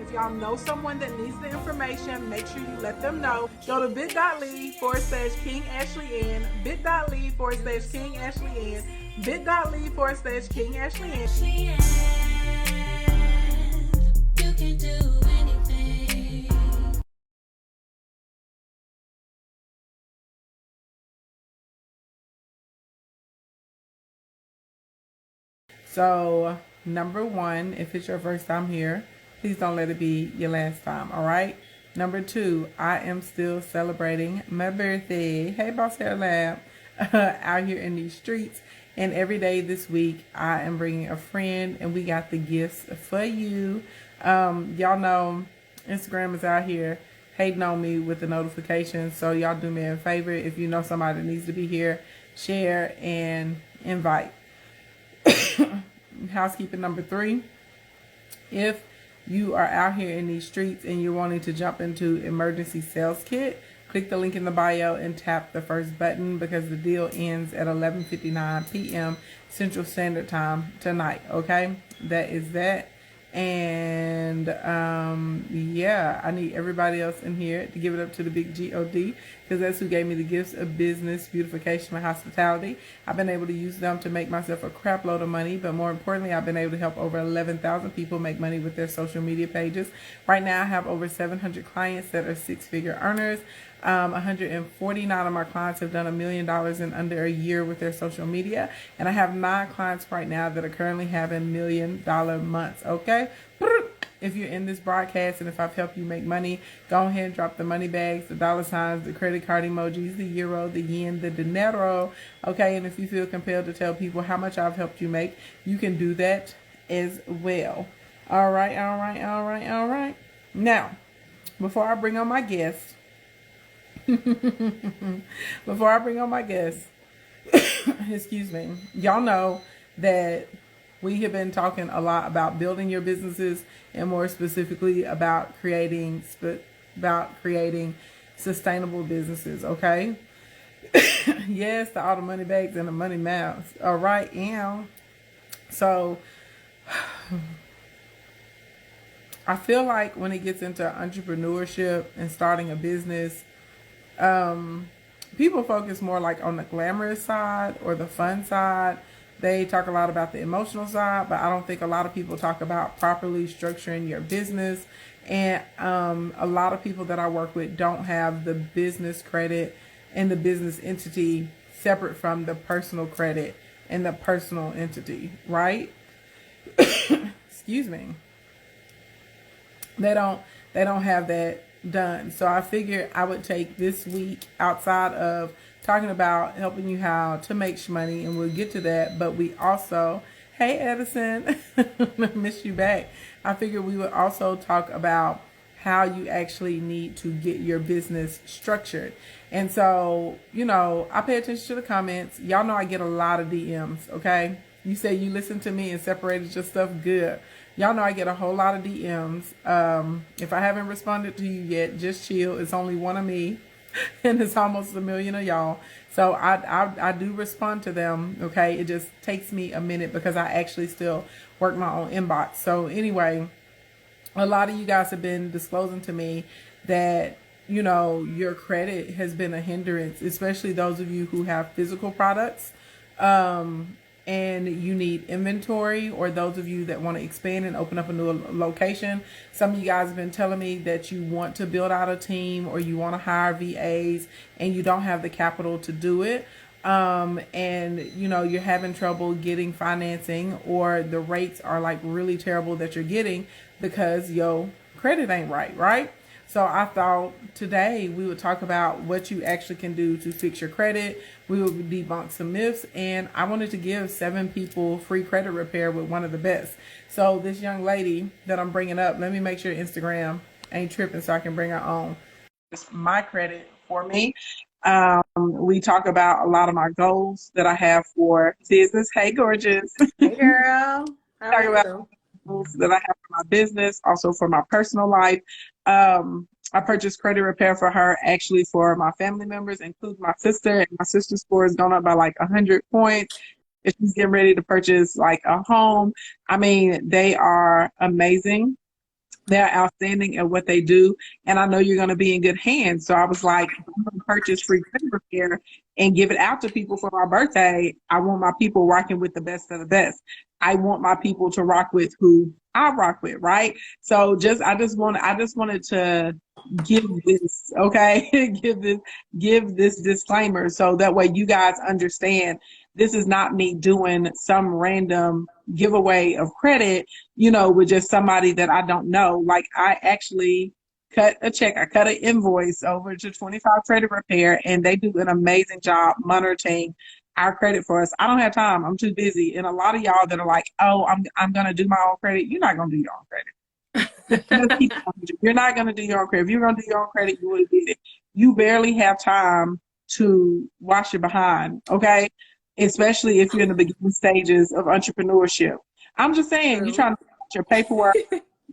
If y'all know someone that needs the information, make sure you let them know. Go to bit.ly/King Ashley Ann, bit.ly/King Ashley Ann, bit.ly/King Ashley Ann. You can do anything. So, number one, if it's your first time here, please don't let it be your last time, all right? Number two, I am still celebrating my birthday. Hey, Boss Hair Lab, out here in these streets. And every day this week, I am bringing a friend, and we got the gifts for you. Y'all know Instagram is out here hating on me with the notifications. So y'all do me a favor. If you know somebody that needs to be here, share and invite. Housekeeping number three, if you are out here in these streets and you're wanting to jump into emergency sales kit, click the link in the bio and tap the first button, because the deal ends at 11:59 p.m. Central Standard Time tonight. Okay, that is that. And yeah, I need everybody else in here to give it up to the big God, because that's who gave me the gifts of business, beautification, and hospitality. I've been able to use them to make myself a crap load of money, but more importantly, I've been able to help over 11,000 people make money with their social media pages. Right now, I have over 700 clients that are six-figure earners. 149 of my clients have done $1 million in under a year with their social media. And I have 9 clients right now that are currently having $1 million months. Okay. If you're in this broadcast and if I've helped you make money, go ahead and drop the money bags, the dollar signs, the credit card emojis, the euro, the yen, the dinero. Okay. And if you feel compelled to tell people how much I've helped you make, you can do that as well. All right. All right. All right. All right. Now, before I bring on my guest, excuse me, y'all know that we have been talking a lot about building your businesses, and more specifically about creating sustainable businesses. Okay. Yes, the all the money bags and the money mouths. All right. And so I feel like when it gets into entrepreneurship and starting a business, people focus more like on the glamorous side or the fun side. They talk a lot about the emotional side, but I don't think a lot of people talk about properly structuring your business. And a lot of people that I work with don't have the business credit and the business entity separate from the personal credit and the personal entity, right? Excuse me. They don't have that done. So I figured I would take this week, outside of talking about helping you how to make money, and we'll get to that, but we also, hey Edison, miss you back. I figured we would also talk about how you actually need to get your business structured. And so, you know, I pay attention to the comments. Y'all know I get a lot of DMs, okay? You say you listened to me and separated your stuff, good. Y'all know I get a whole lot of DMs. If I haven't responded to you yet, just chill. It's only one of me, and it's almost 1 million of y'all. So I do respond to them, okay? It just takes me a minute because I actually still work my own inbox. So anyway, a lot of you guys have been disclosing to me that, you know, your credit has been a hindrance, especially those of you who have physical products. And you need inventory, or those of you that want to expand and open up a new location. Some of you guys have been telling me that you want to build out a team, or you want to hire VAs and you don't have the capital to do it. And you know, you're having trouble getting financing, or the rates are like really terrible that you're getting because your credit ain't right? So I thought today we would talk about what you actually can do to fix your credit. We will debunk some myths, and I wanted to give 7 people free credit repair with one of the best. So this young lady that I'm bringing up, let me make sure Instagram ain't tripping so I can bring her on. It's my credit for me. We talk about a lot of my goals that I have for business. Hey, gorgeous. Hey, girl. How Talk are about you? goals that I have for my business, also for my personal life. I purchased credit repair for her, actually for my family members, including my sister. And my sister's score has gone up by like 100 points. If she's getting ready to purchase like a home, I mean, they are amazing. They're outstanding at what they do, and I know you're going to be in good hands. So I was like, if I'm going to purchase free credit repair and give it out to people for my birthday, I want my people rocking with the best of the best. I want my people to rock with who I rock with, right? So I just wanted to give this, okay, give this disclaimer so that way you guys understand this is not me doing some random giveaway of credit, with just somebody that I don't know. Like I actually cut a check, I cut an invoice over to 25 Credit Repair, and they do an amazing job monitoring our credit for us. I don't have time. I'm too busy. And a lot of y'all that are like, oh, I'm gonna do my own credit. You're not gonna do your own credit. You're not gonna do your own credit. If you're gonna do your own credit, you would have did it. You barely have time to wash your behind, okay? Especially if you're in the beginning stages of entrepreneurship. I'm just saying, you're True. trying to get your paperwork,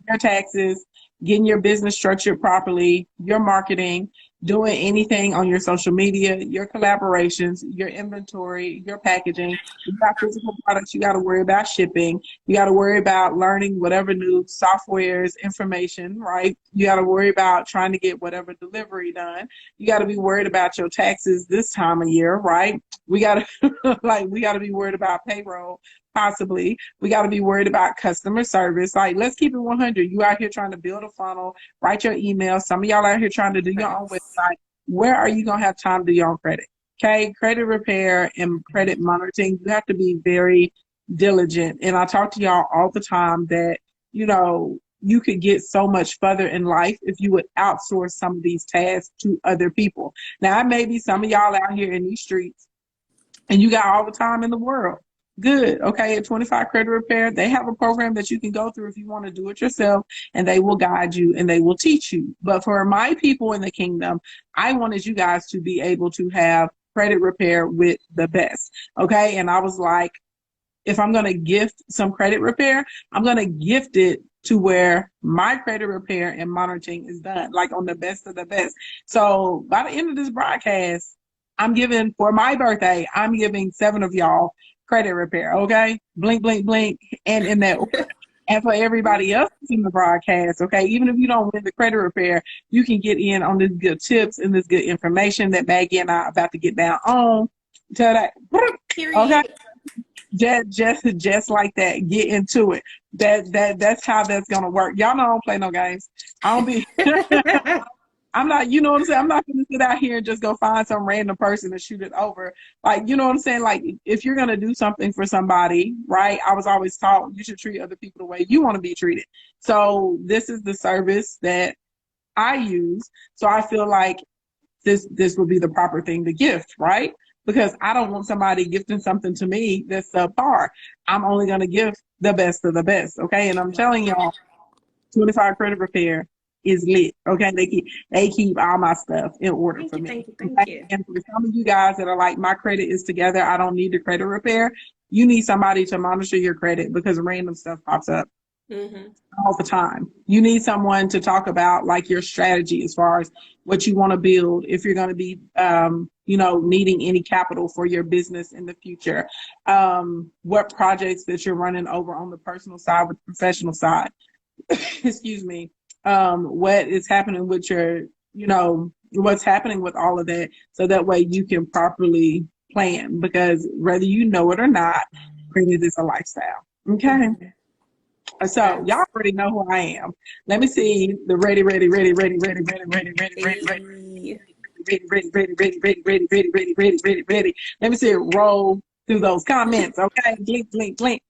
your taxes, getting your business structured properly, your marketing, doing anything on your social media, your collaborations, your inventory, your packaging. You got physical products, you got to worry about shipping. You got to worry about learning whatever new softwares, information, right? You got to worry about trying to get whatever delivery done. You got to be worried about your taxes this time of year, right? We got to we got to be worried about payroll. Possibly, we got to be worried about customer service. Like, let's keep it 100. You out here trying to build a funnel, write your email. Some of y'all out here trying to do your own Facts. website. Where are you gonna have time to do your own credit? Okay, credit repair and credit monitoring. You have to be very diligent. And I talk to y'all all the time that you could get so much further in life if you would outsource some of these tasks to other people. Now, maybe some of y'all out here in these streets and you got all the time in the world. Good. Okay. At 25 Credit Repair, they have a program that you can go through if you want to do it yourself, and they will guide you and they will teach you. But for my people in the kingdom, I wanted you guys to be able to have credit repair with the best. Okay. And I was like, if I'm going to gift some credit repair, I'm going to gift it to where my credit repair and monitoring is done, like on the best of the best. So by the end of this broadcast, I'm giving for my birthday, I'm giving 7 of y'all credit repair. Okay. Blink, blink, blink. And in that order. And for everybody else in the broadcast, okay, even if you don't win the credit repair, you can get in on this good tips and this good information that Maggie and I are about to get down on. Tell that. Okay. Period. Just like that. Get into it. That's how that's gonna work. Y'all know I don't play no games. I don't be I'm not, you know what I'm saying? I'm not gonna sit out here and just go find some random person and shoot it over. Like, you know what I'm saying? Like, if you're gonna do something for somebody, right? I was always taught you should treat other people the way you want to be treated. So this is the service that I use. So I feel like this would be the proper thing to gift, right? Because I don't want somebody gifting something to me that's subpar. I'm only gonna give the best of the best, okay? And I'm telling y'all, 25 Credit Repair is lit. Okay, they keep all my stuff in order Thank for you, me. thank you, thank Okay, you. and for some of you guys that are like, my credit is together, I don't need the credit repair. You need somebody to monitor your credit because random stuff pops up Hmm. all the time. You need someone to talk about like your strategy as far as what you want to build, if you're going to be, needing any capital for your business in the future, what projects that you're running over on the personal side with the professional side. Excuse me. What is happening with your, what's happening with all of that, so that way you can properly plan, because whether you know it or not, credit is a lifestyle. Okay. Hmm. So y'all Facts. already know who I am. Let me see the ready, ready, ready, ready, ready, ready, ready, ready, ready, ready, Hey. ready, ready, ready, ready, ready, ready, ready, ready, ready, ready, ready. Let me see it roll through those comments. Okay, blink, blink, blink.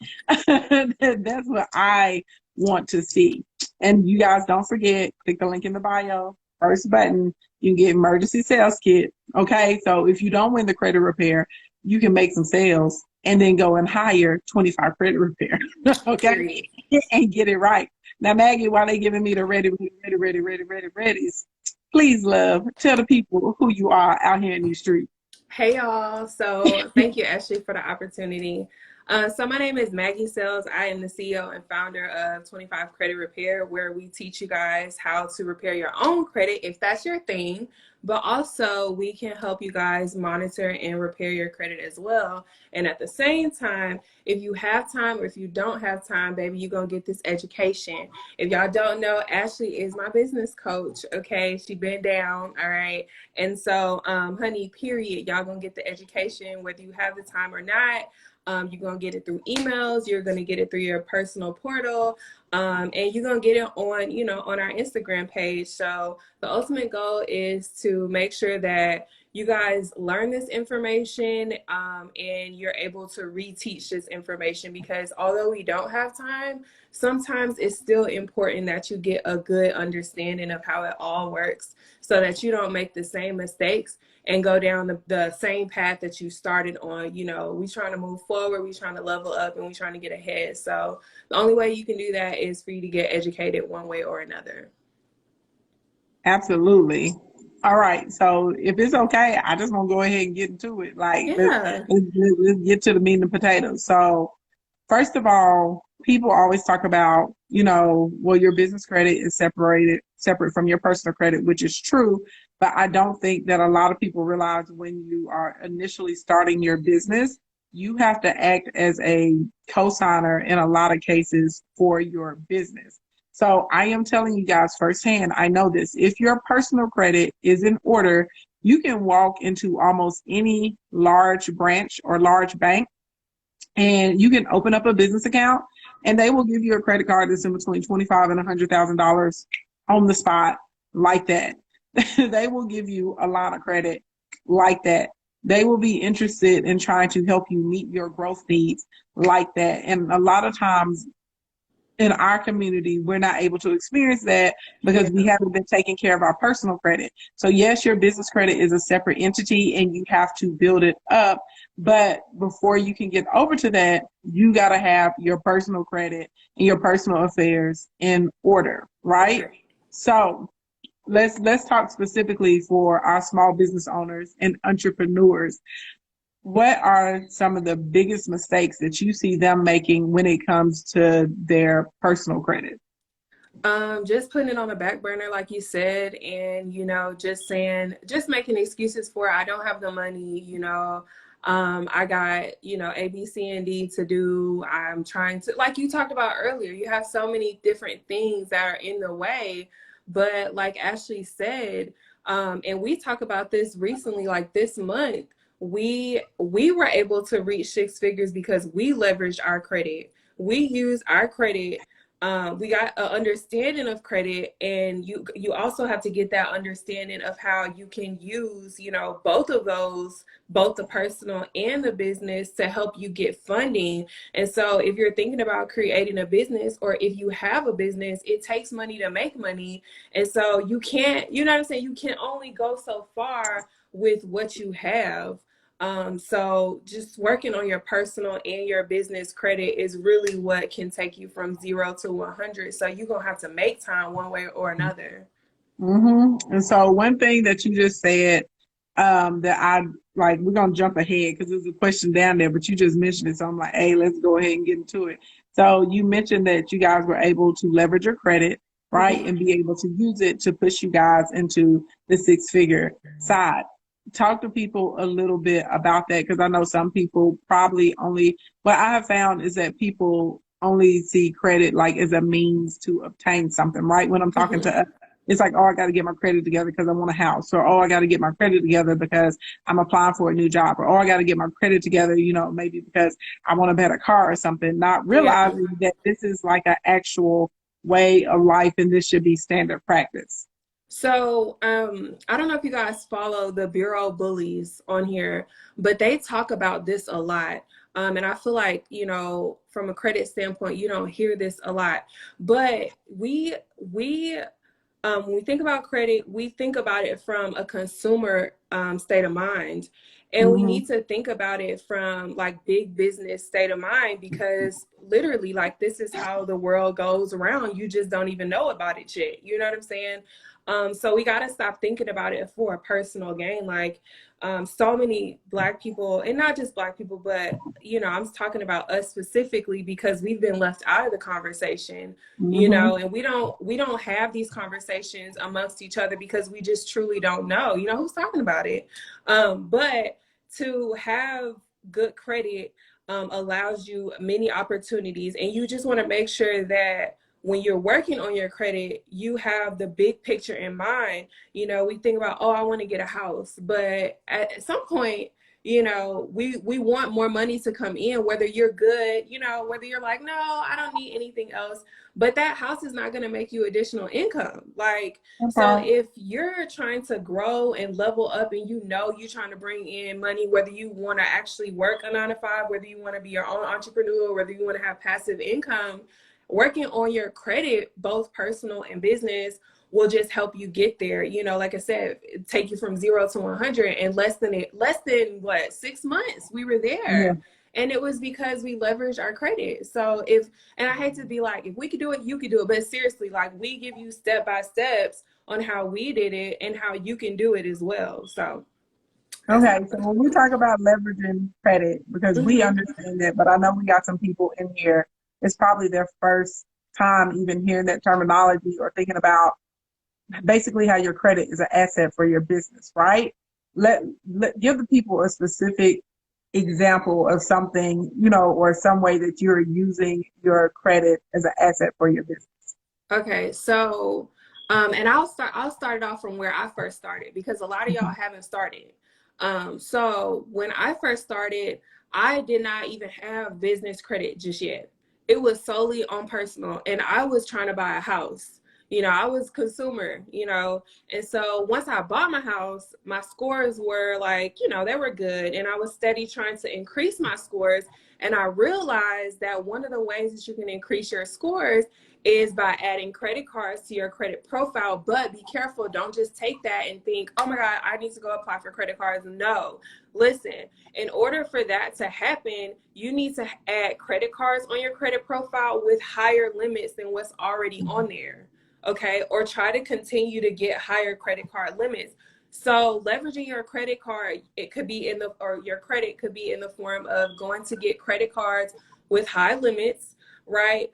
That's what I want to see. And you guys don't forget, click the link in the bio. First button, you can get emergency sales kit. Okay, so if you don't win the credit repair, you can make some sales and then go and hire 25 credit repair. Okay, Period. and get it right. Now, Maggie, while they giving me the ready, ready, ready, ready, ready, readies, please, love, tell the people who you are out here in these streets. Hey y'all. So thank you, Ashley, for the opportunity. So my name is Maggie Sells. I am the CEO and founder of 25 Credit Repair, where we teach you guys how to repair your own credit if that's your thing. But also we can help you guys monitor and repair your credit as well. And at the same time, if you have time or if you don't have time, baby, you're going to get this education. If y'all don't know, Ashley is my business coach. Okay. She been down. All right. And so, honey, period, y'all going to get the education whether you have the time or not. You're going to get it through emails. You're going to get it through your personal portal. And you're going to get it on, on our Instagram page. So the ultimate goal is to make sure that you guys learn this information and you're able to reteach this information, because although we don't have time, sometimes it's still important that you get a good understanding of how it all works so that you don't make the same mistakes and go down the same path that you started on. We trying to move forward, we trying to level up, and we trying to get ahead. So the only way you can do that is for you to get educated one way or another. Absolutely. All right. So if it's okay, I just want to go ahead and get into it. Like, Yeah. let's get to the meat and potatoes. So, first of all, people always talk about, well, your business credit is separate from your personal credit, which is true. But I don't think that a lot of people realize when you are initially starting your business, you have to act as a co-signer in a lot of cases for your business. So I am telling you guys firsthand, I know this. If your personal credit is in order, you can walk into almost any large branch or large bank and you can open up a business account and they will give you a credit card that's in between 25 and $100,000 on the spot like that. They will give you a lot of credit like that. They will be interested in trying to help you meet your growth needs like that. And a lot of times in our community, we're not able to experience that because we Yeah. haven't been taking care of our personal credit. So yes, your business credit is a separate entity and you have to build it up. But before you can get over to that, you got to have your personal credit and your personal affairs in order, right? Right. So let's talk specifically for our small business owners and entrepreneurs. What are some of the biggest mistakes that you see them making when it comes to their personal credit? Just putting it on the back burner, like you said, and just making excuses for I don't have the money, I got, A, B, C, and D to do. I'm trying to, like you talked about earlier, you have so many different things that are in the way. But like Ashley said, and we talked about this recently, like this month, we were able to reach six figures because we leveraged our credit. We used our credit. We got an understanding of credit, and you also have to get that understanding of how you can use both of those, both the personal and the business, to help you get funding. And so if you're thinking about creating a business, or if you have a business, it takes money to make money. And so you can't, you know what I'm saying, you can only go so far with what you have. So just working on your personal and your business credit is really what can take you from 0 to 100. So you're gonna have to make time one way or another. And so one thing that you just said, that I like, we're gonna jump ahead because there's a question down there, but you just mentioned it, so I'm like, hey, let's go ahead and get into it. So you mentioned that you guys were able to leverage your credit, right, Mhm. and be able to use it to push you guys into the six-figure side. Talk to people a little bit about that, because I know some people probably only, what I have found is that people only see credit like as a means to obtain something, right? When I'm talking Mhm. to, it's like, oh, I got to get my credit together because I want a house, or oh, I got to get my credit together because I'm applying for a new job, or oh, I got to get my credit together, maybe because I want a better car or something, not Yeah. realizing that this is like an actual way of life and this should be standard practice. So, I don't know if you guys follow the Bureau bullies on here, but they talk about this a lot. And I feel like, from a credit standpoint, you don't hear this a lot. But when we think about credit, we think about it from a consumer state of mind. And we Mm-hmm. need to think about it from like big business state of mind, because literally, like, this is how the world goes around. You just don't even know about it yet. You know what I'm saying? So we got to stop thinking about it for a personal gain. Like, so many Black people, and not just Black people, but, you know, I'm talking about us specifically because we've been left out of the conversation, you Mm-hmm. know, and we don't have these conversations amongst each other because we just truly don't know, you know, who's talking about it. But to have good credit allows you many opportunities, and you just want to make sure that when you're working on your credit, you have the big picture in mind. You know, we think about, oh, I want to get a house, but at some point, you know, we want more money to come in, whether you're good, you know, whether you're like, no, I don't need anything else, but that house is not going to make you additional income. Like, so Okay. if you're trying to grow and level up, and you know you're trying to bring in money, whether you want to actually work a 9 to 5, whether you want to be your own entrepreneur, whether you want to have passive income, working on your credit, both personal and business, will just help you get there. You know, like I said, take you from 0 to 100 in less than what, 6 months. We were Yeah. there. And it was because we leveraged our credit. So if, and I hate to be like, if we could do it, you could do it. But seriously, like, we give you step by steps on how we did it and how you can do it as well. So that's Okay, my so when we talk about leveraging credit, because we mm-hmm. understand that, but I know we got some people in here, it's probably their first time even hearing that terminology or thinking about basically how your credit is an asset for your business, right? Let give the people a specific example of something, you know, or some way that you're using your credit as an asset for your business. Okay, so and I'll start it off from where I first started, because a lot of y'all haven't started. So when I first started, I did not even have business credit just yet. It was solely on personal, and I was trying to buy a house. You know, I was consumer, you know. And so once I bought my house, my scores were like, you know, they were good, and I was steady trying to increase my scores. And I realized that one of the ways that you can increase your scores is by adding credit cards to your credit profile. But be careful, don't just take that and think, oh my God, I need to go apply for credit cards. No, listen, in order for that to happen, you need to add credit cards on your credit profile with higher limits than what's already on there. Okay, or try to continue to get higher credit card limits. So leveraging your credit card, it could be in the, or your credit could be in the form of going to get credit cards with high limits, right?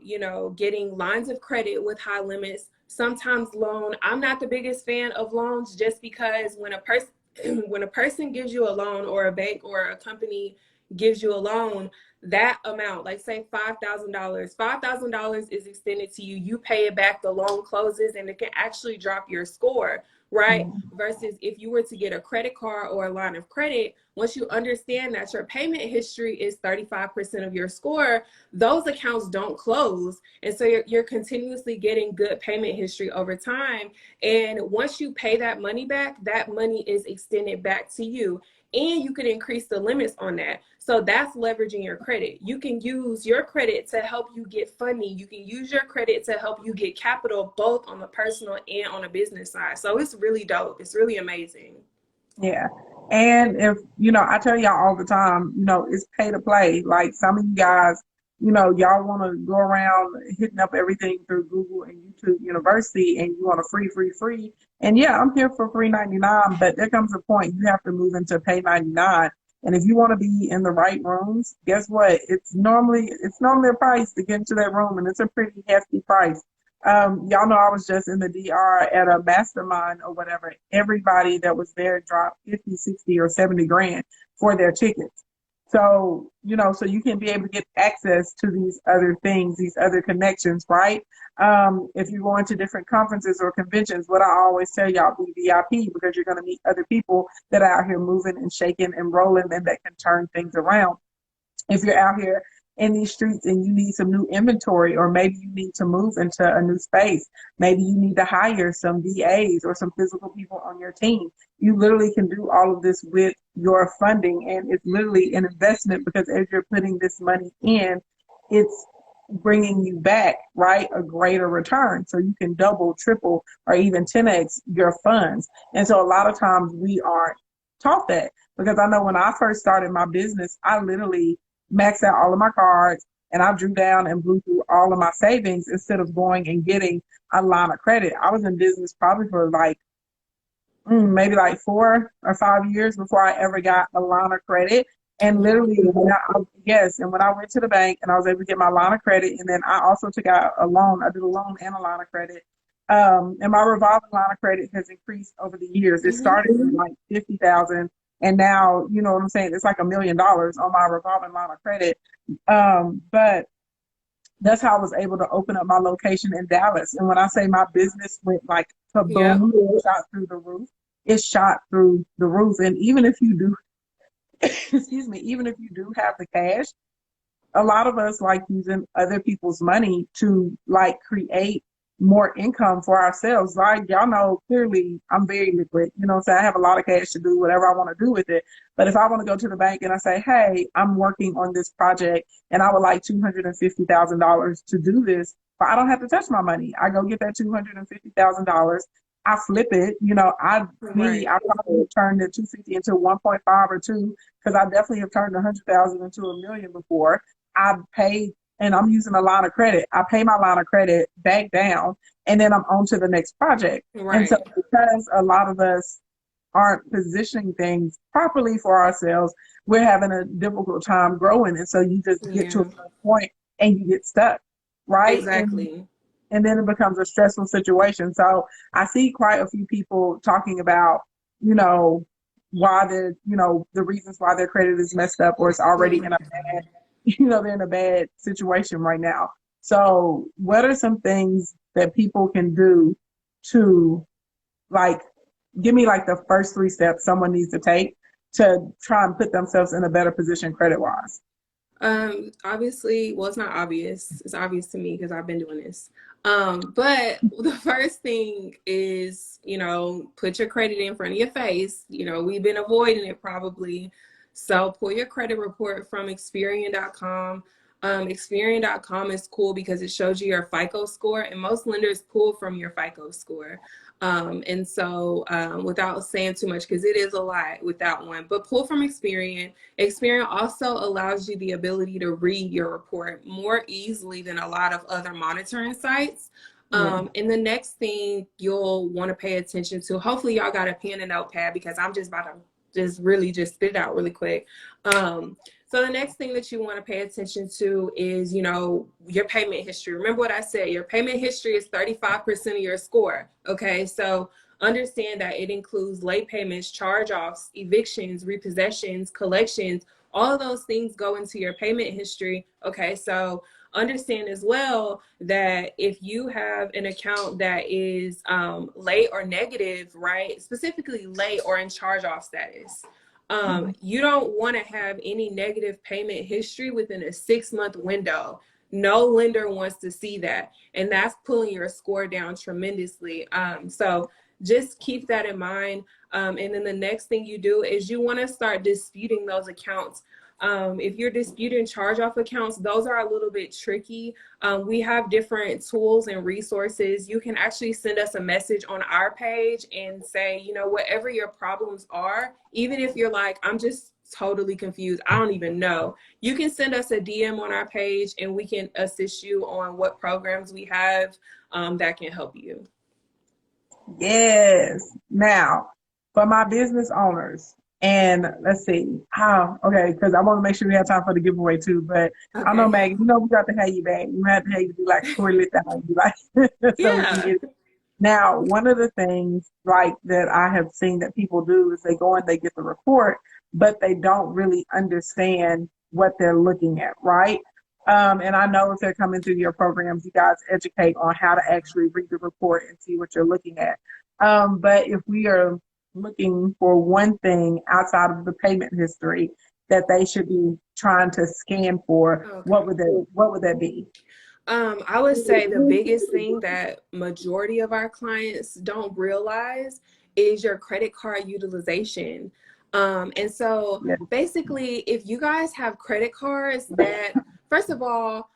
You know, getting lines of credit with high limits, sometimes loan. I'm not the biggest fan of loans, just because when a person when a person gives you a loan, or a bank or a company gives you a loan, that amount, like say $5,000 is extended to you. You pay it back, the loan closes, and it can actually drop your score, right? Mhm. Versus if you were to get a credit card or a line of credit, once you understand that your payment history is 35% of your score, those accounts don't close. And so you're continuously getting good payment history over time. And once you pay that money back, that money is extended back to you. And you can increase the limits on that. So that's leveraging your credit. You can use your credit to help you get funding. You can use your credit to help you get capital, both on the personal and on the business side. So it's really dope. It's really amazing. Yeah. And if, you know, I tell y'all all the time, you know, it's pay to play. Like some of you guys, you know, y'all want to go around hitting up everything through Google and YouTube University, and you want a free. And yeah, I'm here for free 99, but there comes a point you have to move into pay 99. And if you want to be in the right rooms, guess what? It's normally a price to get into that room, and it's a pretty hefty price. Y'all know I was just in the DR at a mastermind or whatever. Everybody that was there dropped 50, 60, or 70 grand for their tickets. So, you know, so you can be able to get access to these other things, these other connections, right? If you go into different conferences or conventions, what I always tell y'all, be VIP, because you're going to meet other people that are out here moving and shaking and rolling, and that can turn things around. If you're out here in these streets and you need some new inventory, or maybe you need to move into a new space, maybe you need to hire some VAs or some physical people on your team, you literally can do all of this with your funding. And it's literally an investment, because as you're putting this money in, it's bringing you back, right, a greater return. So you can double, triple, or even 10x your funds. And so a lot of times we aren't taught that, because I know when I first started my business, I literally maxed out all of my cards and I drew down and blew through all of my savings instead of going and getting a line of credit. I was in business probably for like maybe like 4 or 5 years before I ever got a line of credit. And Wow. literally, yes, and when I went to the bank and I was able to get my line of credit, and then I also took out a loan. I did a loan and a line of credit. And my revolving line of credit has increased over the years. It Hmm. started with like 50,000, and now you know what I'm saying. It's like $1 million on my revolving line of credit. But that's how I was able to open up my location in Dallas. And when I say my business went like Yep. kaboom, it shot through the roof. It shot through the roof. And even if you do, excuse me, even if you do have the cash, a lot of us like using other people's money to like create more income for ourselves. Like y'all know clearly I'm very liquid. You know what I'm saying? I have a lot of cash to do whatever I want to do with it. But if I want to go to the bank and I say, hey, I'm working on this project and I would like $250,000 to do this, but I don't have to touch my money. I go get that $250,000. I flip it. Right. I probably have turned the 250 into 1.5 or two, because I definitely have turned 100,000 into a million before. I pay, and I'm using a line of credit. I pay my line of credit back down, and then I'm on to the next project. And so Right. because a lot of us aren't positioning things properly for ourselves, we're having a difficult time growing. And so you just get to a Yeah. certain point and you get stuck, right? Exactly. And then it becomes a stressful situation. So I see quite a few people talking about, you know, why the reasons why their credit is messed up, or it's Oh already my in a God. bad, they're in a bad situation right now. So what are some things that people can do to, like, give me like the first three steps someone needs to take to try and put themselves in a better position credit wise? Obviously, well, it's not obvious. It's obvious to me because I've been doing this. But the first thing is, put your credit in front of your face. We've been avoiding it probably. So pull your credit report from Experian.com. Experian.com is cool because it shows you your FICO score, and most lenders pull from your FICO score. And so, without saying too much, because it is a lot with that one, but pull from Experian. Experian also allows you the ability to read your report more easily than a lot of other monitoring sites. Yeah. And the next thing you'll want to pay attention to, hopefully y'all got a pen and notepad because I'm just about to just spit it out really quick. So the next thing that you want to pay attention to is, your payment history. Remember what I said, your payment history is 35% of your score. Okay. So understand that it includes late payments, charge-offs, evictions, repossessions, collections. All of those things go into your payment history. Okay, so understand as well that if you have an account that is late or negative, right, specifically late or in charge-off status, you don't want to have any negative payment history within a 6-month window. No lender wants to see that, and that's pulling your score down tremendously. So just keep that in mind. And then the next thing you do is you want to start disputing those accounts. If you're disputing charge off accounts, those are a little bit tricky. We have different tools and resources. You can actually send us a message on our page and say, whatever your problems are, even if you're like, I'm just totally confused, I don't even know, you can send us a DM on our page and we can assist you on what programs we have that can help you. Yes. Now, for my business owners, and let's see how, okay, because I want to make sure we have time for the giveaway too. But I know, Okay. Maggie, we got to have you back. We have to have you do like story list out, you like, so we can Yeah. get it. Now, one of the things like that I have seen that people do is they go and they get the report, but they don't really understand what they're looking at, right? And I know if they're coming through your programs, you guys educate on how to actually read the report and see what you're looking at. But if we are looking for one thing outside of the payment history that they should be trying to scan for, Okay. what would that be? I would say the biggest thing that majority of our clients don't realize is your credit card utilization. And so Yeah. basically, if you guys have credit cards that, first of all,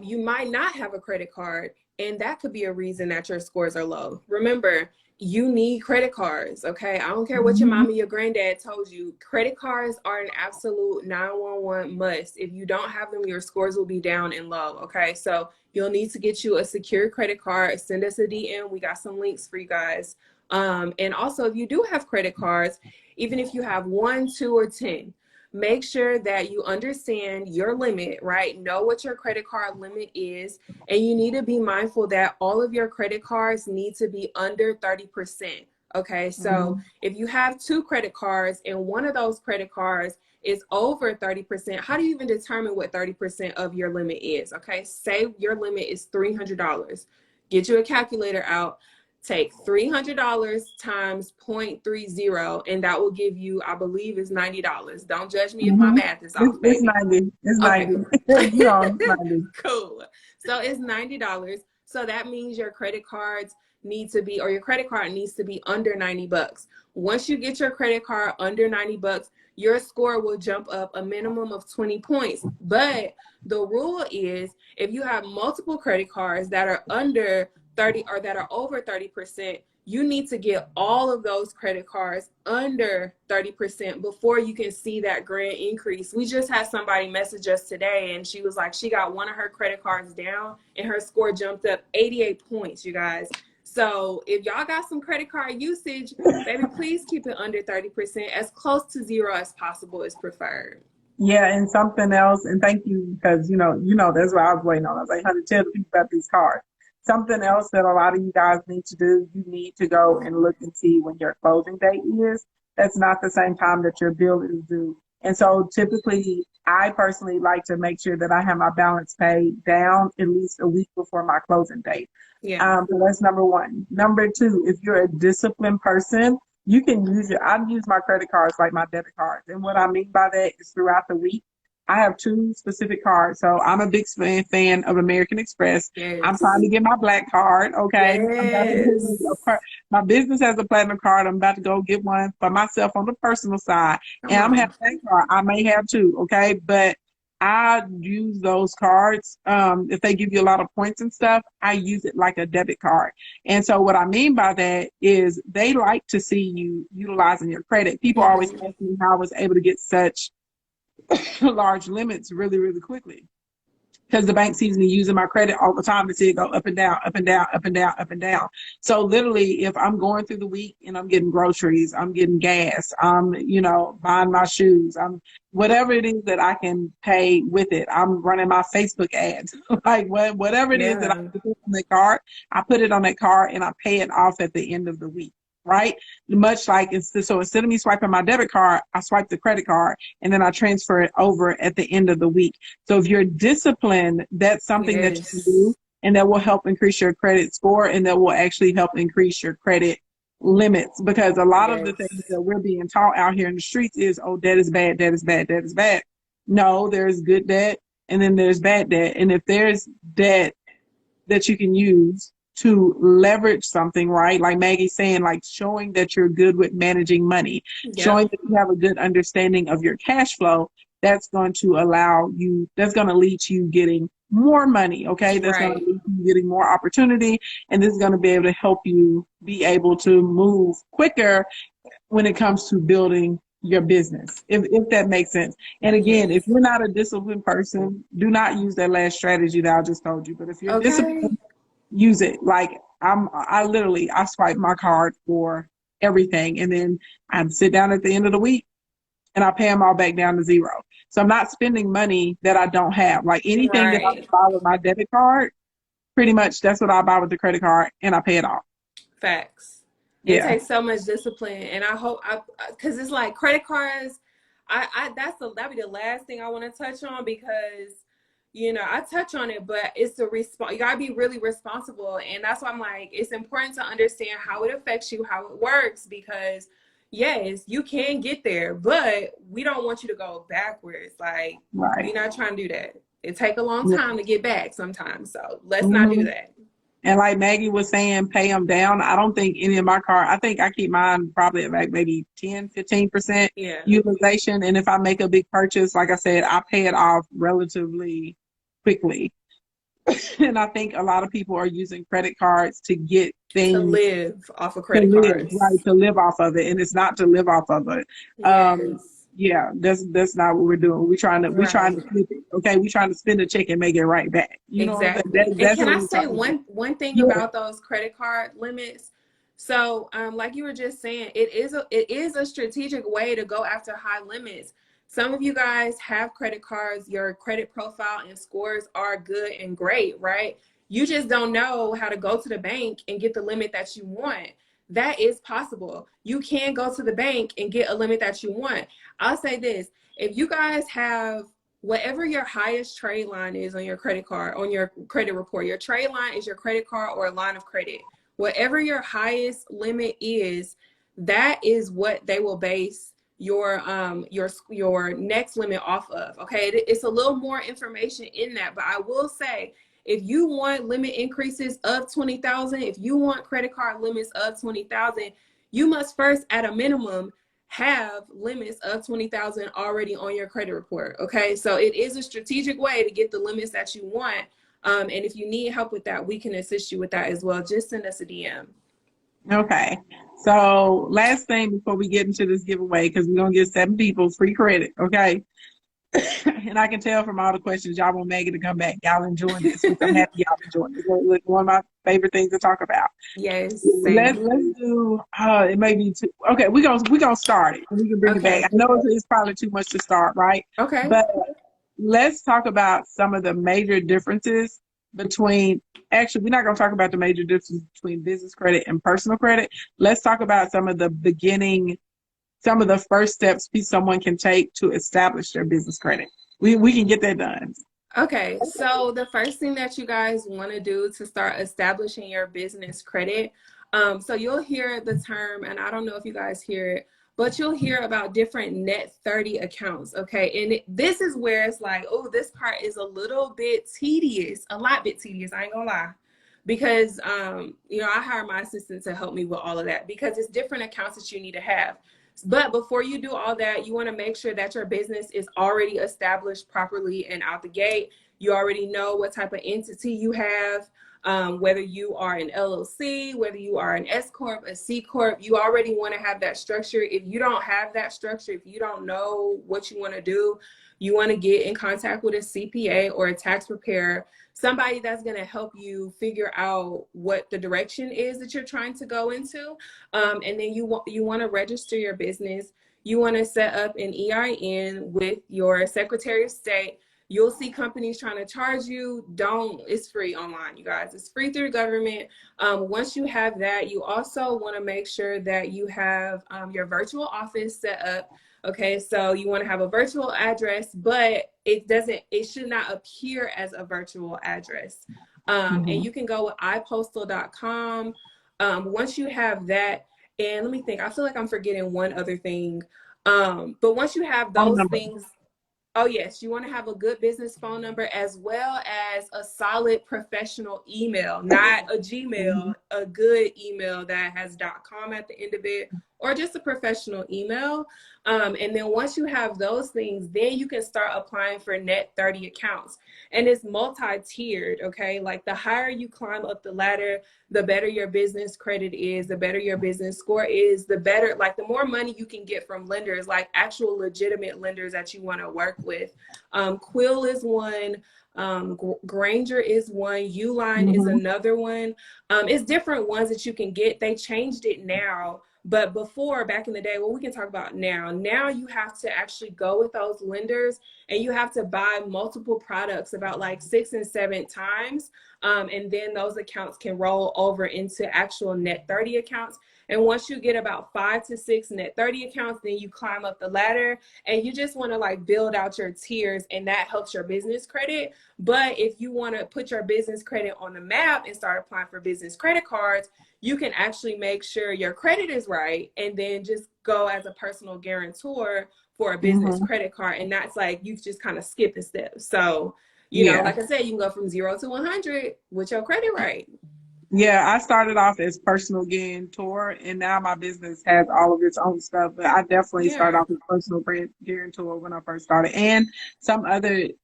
you might not have a credit card, and that could be a reason that your scores are low. Remember, you need credit cards, okay? I don't care what your Mhm. mom or your granddad told you. Credit cards are an absolute 911 must. If you don't have them, your scores will be down and low, okay? So you'll need to get you a secure credit card. Send us a DM. We got some links for you guys. And also, if you do have credit cards, even if you have one, two, or 10, make sure that you understand your limit, right? Know what your credit card limit is. And you need to be mindful that all of your credit cards need to be under 30%. Okay, so Mhm. if you have two credit cards and one of those credit cards is over 30%, how do you even determine what 30% of your limit is? Okay, say your limit is $300. Get you a calculator out, take $300 times 0.30, and that will give you, I believe, is $90. Don't judge me if my Mhm. math is off, It's baby. 90. It's Okay, 90. cool. You know, it's 90. Cool. So it's $90. So that means your credit cards need to be, or your credit card needs to be under $90. Once you get your credit card under $90, your score will jump up a minimum of 20 points. But the rule is if you have multiple credit cards that are under 30 or that are over 30%, you need to get all of those credit cards under 30% before you can see that grand increase. We just had somebody message us today, and she was like, she got one of her credit cards down and her score jumped up 88 points, you guys. So if y'all got some credit card usage, baby, please keep it under 30%. As close to zero as possible is preferred. Yeah, and something else, and thank you because that's what I was waiting on. I was like, honey, tell the people about these cards. Something else that a lot of you guys need to do, you need to go and look and see when your closing date is. That's not the same time that your bill is due. And so typically, I personally like to make sure that I have my balance paid down at least a week before my closing date. Yeah. So that's number one. Number two, if you're a disciplined person, you can use your, I use my credit cards like my debit cards. And what I mean by that is throughout the week, I have two specific cards. So I'm a big fan of American Express. I'm trying Yes. to get my black card. Okay. I'm about to Yes. my business has a platinum card. I'm about to go get one for myself on the personal side. Come And I'm having on. that card. I may have two. Okay. But I use those cards. If they give you a lot of points and stuff, I use it like a debit card. And so what I mean by that is they like to see you utilizing your credit. People always Mm-hmm. ask me how I was able to get such large limits really, really quickly because the bank sees me using my credit all the time to see it go up and down, up and down, up and down, up and down. So literally, if I'm going through the week and I'm getting groceries, I'm getting gas, I'm, buying my shoes, I'm whatever it is that I can pay with it. I'm running my Facebook ads, like whatever it is that I Yeah. put on that card, I put it on that card and I pay it off at the end of the week. Right, much like so instead of me swiping my debit card, I swipe the credit card and then I transfer it over at the end of the week. So if you're disciplined, that's something that you can do Yes. and that will help increase your credit score and that will actually help increase your credit limits because a lot of the things Yes. that we're being taught out here in the streets is, oh, debt is bad, debt is bad, debt is bad. No, there's good debt and then there's bad debt. And if there's debt that you can use to leverage something, right? Like Maggie's saying, like showing that you're good with managing money, showing Yep. that you have a good understanding of your cash flow, that's going to allow you, that's going to lead to you getting more money, okay? That's going to Right. lead to you getting more opportunity, and this is going to be able to help you be able to move quicker when it comes to building your business, if that makes sense. And again, if Yes. you're not a disciplined person, do not use that last strategy that I just told you. But if you're Okay. disciplined, use it. Like I swipe my card for everything, and then I sit down at the end of the week and I pay them all back down to zero. So I'm not spending money that I don't have. Like anything that I Right. buy with my debit card, pretty much that's what I buy with the credit card, and I pay it off. Facts. It Yeah, takes so much discipline, and I hope because it's like credit cards. That'd be the last thing I want to touch on because I touch on it, but it's the response. You gotta be really responsible, and that's why I'm like, it's important to understand how it affects you, how it works, because yes, you can get there, but we don't want you to go backwards. Like right. we're not trying to do that. It take a long Yeah. time to get back sometimes, so let's not do hmm that. And like Maggie was saying, pay them down. I don't think any of my car, I think I keep mine probably at like maybe 10, 15% Yeah. utilization. And if I make a big purchase, like I said, I pay it off relatively quickly. And I think a lot of people are using credit cards to get To things live off of to credit live, right? cards. To live off of it, and it's not to live off of it. Yes. Yeah, that's not what we're doing. We're trying to Right. flip it. Okay, we're trying to spend a check and make it right back. You know what I'm saying? Exactly. And That's can what I we're say trying to do. one thing Yeah. about those credit card limits? So, like you were just saying, it is a strategic way to go after high limits. Some of you guys have credit cards, your credit profile and scores are good and great, right? You just don't know how to go to the bank and get the limit that you want. That is possible. You can go to the bank and get a limit that you want. I'll say this, if you guys have whatever your highest trade line is on your credit card, on your credit report, your trade line is your credit card or a line of credit. Whatever your highest limit is, that is what they will base your next limit off of. Okay, it's a little more information in that, but I will say, if you want limit increases of 20,000, if you want credit card limits of 20,000, you must first, at a minimum, have limits of 20,000 already on your credit report. Okay, so it is a strategic way to get the limits that you want. And if you need help with that, we can assist you with that as well. Just send us a DM. Okay. So last thing before we get into this giveaway, because we're gonna give 7 people free credit. Okay. And I can tell from all the questions y'all want Maggie to come back. Y'all enjoying this, which I'm happy y'all enjoying this. One of my favorite things to talk about. Yes, Let's same. do it may be too okay, we're gonna start it and we can bring it back. I Okay. know it's probably too much to start, right? Okay. But let's talk about some of the major differences between actually we're not gonna talk about the major differences between business credit and personal credit. Let's talk about some of the first steps someone can take to establish their business credit. We can get that done. Okay, so the first thing that you guys want to do to start establishing your business credit, so you'll hear the term, and I don't know if you guys hear it, but you'll hear about different net 30 accounts, okay? And this is where it's like, oh, this part is a little bit tedious, a lot bit tedious, I ain't gonna lie. Because, I hire my assistant to help me with all of that because it's different accounts that you need to have. But before you do all that, you want to make sure that your business is already established properly and out the gate. You already know what type of entity you have, whether you are an LLC, whether you are an S Corp, a C Corp, you already want to have that structure. If you don't have that structure, if you don't know what you want to do, you want to get in contact with a CPA or a tax preparer, somebody that's going to help you figure out what the direction is that you're trying to go into. And then you want to register your business. You want to set up an EIN with your Secretary of State. You'll see companies trying to charge you. Don't, it's free online, you guys. It's free through the government. Once you have that, you also want to make sure that you have your virtual office set up. Okay, so you want to have a virtual address, but it should not appear as a virtual address. And Mm-hmm. you can go with ipostal.com. Once you have that, and let me think, I feel like I'm forgetting one other thing. But once you have Phone those number. things, oh yes, you want to have a good business phone number as well as a solid professional email, not a Mm-hmm. Gmail, a good email that has .com at the end of it, or just a professional email. And then once you have those things, then you can start applying for net 30 accounts. And it's multi-tiered, okay? Like the higher you climb up the ladder, the better your business credit is, the better your business score is, the better, like the more money you can get from lenders, like actual legitimate lenders that you want to work with. Quill is one. Granger is one. Uline is Mm-hmm. another one. It's different ones that you can get. They changed it now. But before, back in the day, well, we can talk about now. Now you have to actually go with those lenders and you have to buy multiple products about like 6 and 7 times. And then those accounts can roll over into actual net 30 accounts. And once you get about 5 to 6 net 30 accounts, then you climb up the ladder and you just want to like build out your tiers, and that helps your business credit. But if you want to put your business credit on the map and start applying for business credit cards, you can actually make sure your credit is right and then just go as a personal guarantor for a business Mm-hmm. credit card. And that's like, you've just kind of skipped a step. So, Yeah. like I said, you can go from 0 to 100 with your credit right. Yeah, I started off as personal guarantor, and now my business has all of its own stuff. But I definitely started Yeah. off as personal guarantor when I first started. And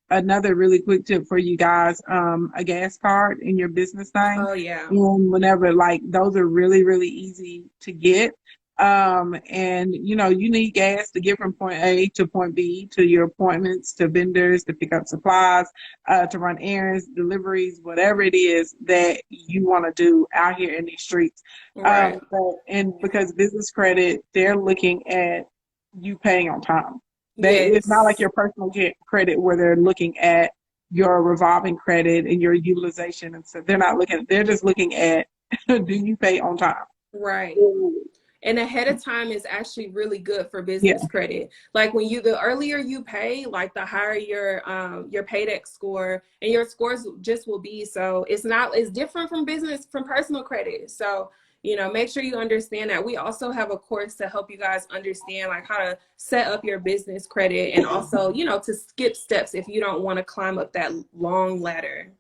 another really quick tip for you guys: a gas card in your business name. Oh yeah. And whenever, like, those are really, really easy to get. And you need gas to get from point A to point B, to your appointments, to vendors, to pick up supplies, to run errands, deliveries, whatever it is that you want to do out here in these streets. Right. And because business credit, they're looking at you paying on time. It's not like Yes. your personal credit where they're looking at your revolving credit and your utilization. And so they're just looking at, do you pay on time? Right. And ahead of time is actually really good for Yeah, business credit. Like when the earlier you pay, like the higher your paydex score and your scores just will be. So it's different from from personal credit. So make sure you understand that. We also have a course to help you guys understand like how to set up your business credit, and also to skip steps if you don't want to climb up that long ladder.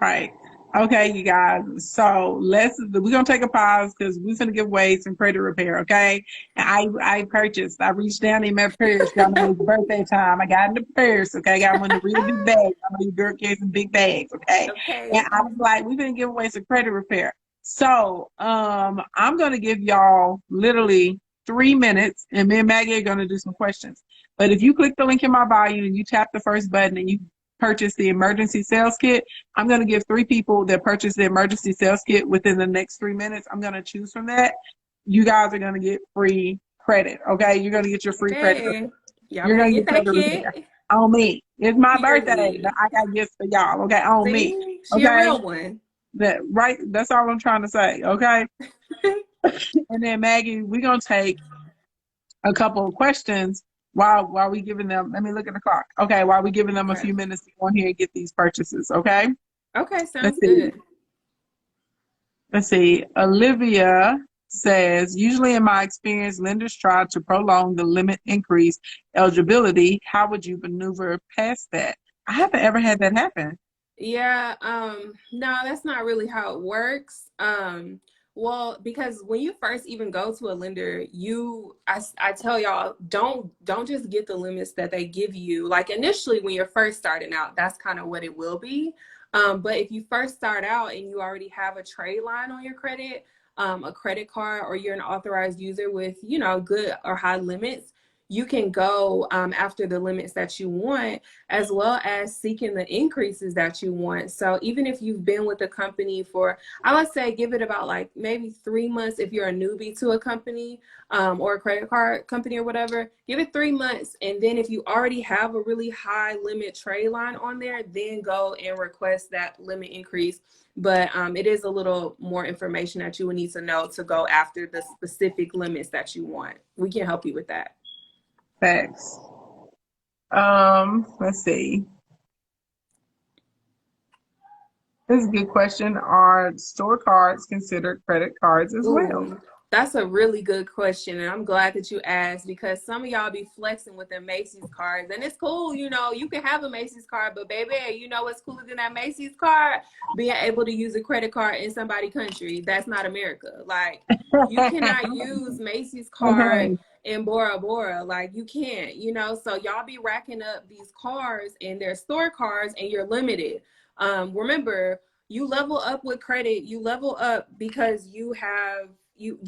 right. Okay, you guys. So we're gonna take a pause because we're gonna give away some credit repair. Okay. And I reached down in my purse. Y'all know it's birthday time. I got in the purse. Okay. I got one of the real big bags. I know you girl carries some big bags. Okay. And Okay. I was like, we're gonna give away some credit repair. So I'm gonna give y'all literally 3 minutes, and me and Maggie are gonna do some questions. But if you click the link in my bio and you tap the first button and you purchase the emergency sales kit, I'm going to give 3 people that purchase the emergency sales kit within the next 3 minutes. I'm going to choose from that. You guys are going to get free credit. Okay. You're going to get your free credit. Okay. Y'all You're better going to get get that credit repair kid. on me. It's my birthday, but Period. I got gifts for y'all. Okay. On me. See, she a Okay. real one. Right. That's all I'm trying to say. Okay. And then Maggie, we're going to take a couple of questions while we giving them, let me look at the clock. Okay. While we giving them a Okay. few minutes to go in here and get these purchases. Okay. Okay, Let's sounds see. good. Let's see. Olivia says, usually in my experience, lenders try to prolong the limit increase eligibility. How would you maneuver past that? I haven't ever had that happen. Yeah, no, that's not really how it works. Well, because when you first even go to a lender, I tell y'all, don't just get the limits that they give you. Like initially when you're first starting out, that's kind of what it will be. But if you first start out and you already have a trade line on your credit, a credit card, or you're an authorized user with, good or high limits, you can go after the limits that you want, as well as seeking the increases that you want. So even if you've been with a company for, I would say give it about like maybe 3 months if you're a newbie to a company, or a credit card company or whatever, give it 3 months. And then if you already have a really high limit trade line on there, then go and request that limit increase. But it is a little more information that you would need to know to go after the specific limits that you want. We can help you with that. Facts. Let's see. This is a good question. Are store cards considered credit cards as well? Ooh, that's a really good question. And I'm glad that you asked, because some of y'all be flexing with their Macy's cards. And it's cool, you can have a Macy's card, but baby, you know what's cooler than that Macy's card? Being able to use a credit card in somebody's country. That's not America. Like, you cannot use Macy's card Okay. in Bora Bora. Like, you can't, So y'all be racking up these cards and they're store cards, and you're limited. Remember, you level up with credit. You level up because you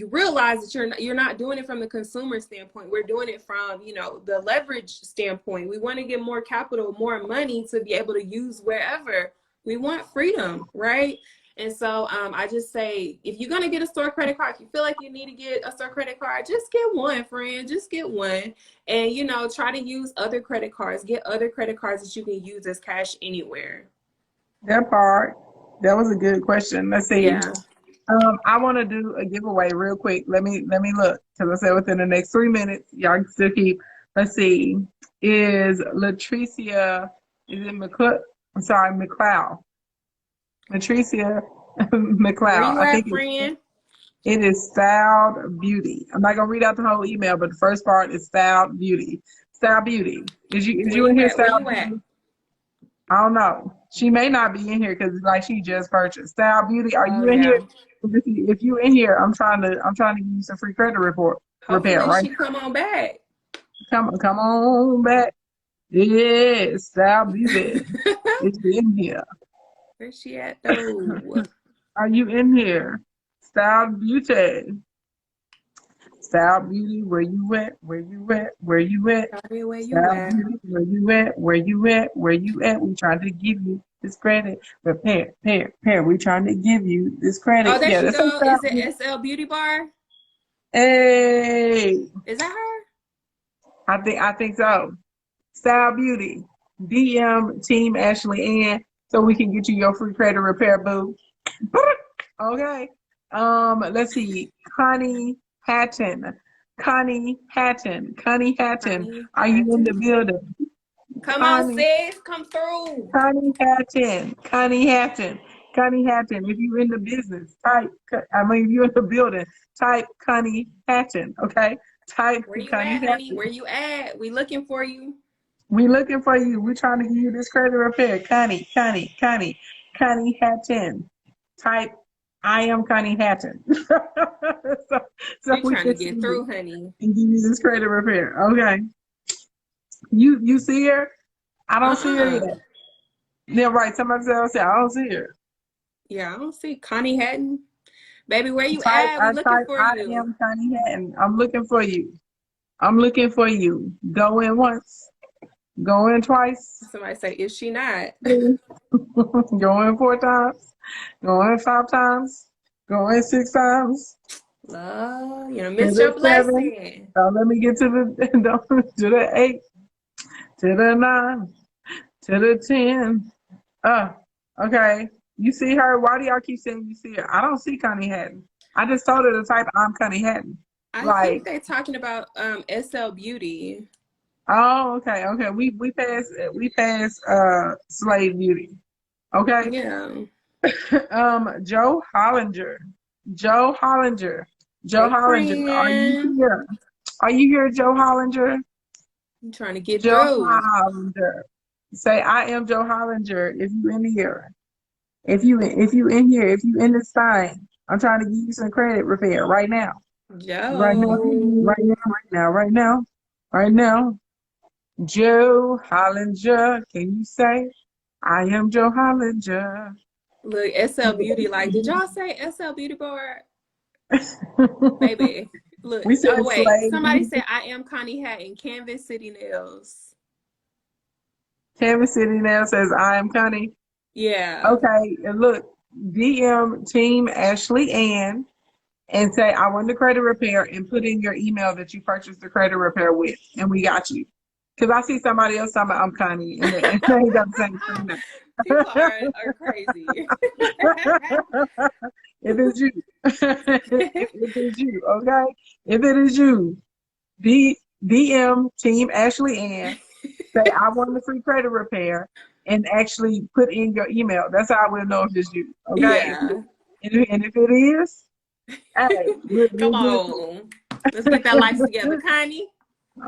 realize that you're not doing it from the consumer standpoint. We're doing it from the leverage standpoint. We want to get more capital, more money to be able to use wherever we want. Freedom, right? And so I just say, if you're gonna get a store credit card, if you feel like you need to get a store credit card, just get one, friend. Just get one, and try to use other credit cards. Get other credit cards that you can use as cash anywhere. That part. That was a good question. Let's see. Yeah. I want to do a giveaway real quick. Let me look, because I said within the next 3 minutes, y'all can still keep. Let's see. Is Latricia? Is it McCloud? I'm sorry, McLeod. Latricia Where McLeod. you I think at, friend? it is Styled Beauty. I'm not gonna read out the whole email, but the first part is Styled Beauty. Style Beauty. Is you Where in you here, at? Where Style you at? Beauty? I don't know. She may not be in here because like she just purchased. Style Beauty, are Oh you in here? yeah. If you in here, I'm trying to give you some free credit report repair Hopefully right she come on back. now. Come on back. Yes, Style Beauty. It's in here. Where's she at though? Are you in here? Style Beauty. Style Beauty, where you at? Where you at? Where you at? Sorry, where you Style at? Beauty, where you at? Where you at? Where you at? We trying to give you this credit. Repair. We trying to give you this Oh, credit. there Yeah, she that's a go. Style Is it Beauty. SL Beauty Bar? Hey, Is that her? I think so. Style Beauty. DM Team Ashley Ann so we can get you your free credit repair, boo. Okay. Let's see. Connie Hatton. Connie Hatton. Connie Are you in the Hatton. building? Come on, Connie, sis. Come through. Connie Hatton. Connie Hatton. Connie Hatton. If you in the business, if you in the building, type Connie Hatton. Okay. Type Where you Connie at, honey? Hatton. Where you at? We looking for you. We looking for you. We trying to give you this credit repair. Connie Hatton. Type I am Connie Hatton. so, so We we trying to can see get you through, honey. and give you this credit repair. Okay. You see her? I don't see her Uh-uh. yet. Yeah, right. Somebody else said I don't see her. Yeah, I don't see Connie Hatton. Baby, where you Type at? We I looking type for I you. am Connie Hatton. I'm looking for you. I'm looking for you. Go in once. Go in twice. Somebody say, is she not? Go in 4 times. Go in 5 times. Go in 6 times. Love, you know, To missed your the 7. blessing. Let me get to to the 8, to the 9, to the 10. Okay. You see her? Why do y'all keep saying you see her? I don't see Connie Hatton. I just told her to type I'm Connie Hatton. I think Like, they're talking about SL Beauty. oh, okay. We passed Slave Beauty. Okay. Yeah. Joe Hollinger. Joe Hollinger. Joe Hey, Hollinger. Are you friend. here? Are you here, Joe Hollinger? I'm trying to get Joe through. Hollinger. Say I am Joe Hollinger if you in here. If you in here, if you in this thing, I'm trying to give you some credit repair right now. Right now, Joe. right now, right now, right now, right now. Joe Hollinger, can you say I am Joe Hollinger? Look, SL Beauty. Like, did y'all say SL Beauty Bar? Baby. Look. We said Oh, wait. slave. Somebody said, I am Connie Hatton. Canvas City Nails. Kansas City now says I am Connie. Yeah. Okay, and look, DM Team Ashley Ann and say I want the credit repair and put in your email that you purchased the credit repair with, and we got you. Because I see somebody else talking about I'm Connie, and they ain't got the same thing now. People are crazy. If it's you, if it's you, okay? If it is you, DM Team Ashley Ann, say I want the free credit repair, and actually put in your email. That's how we'll know if it's you, okay? Yeah. And if it is, hey, Come we'll get it. on. Let's get that life together, Connie.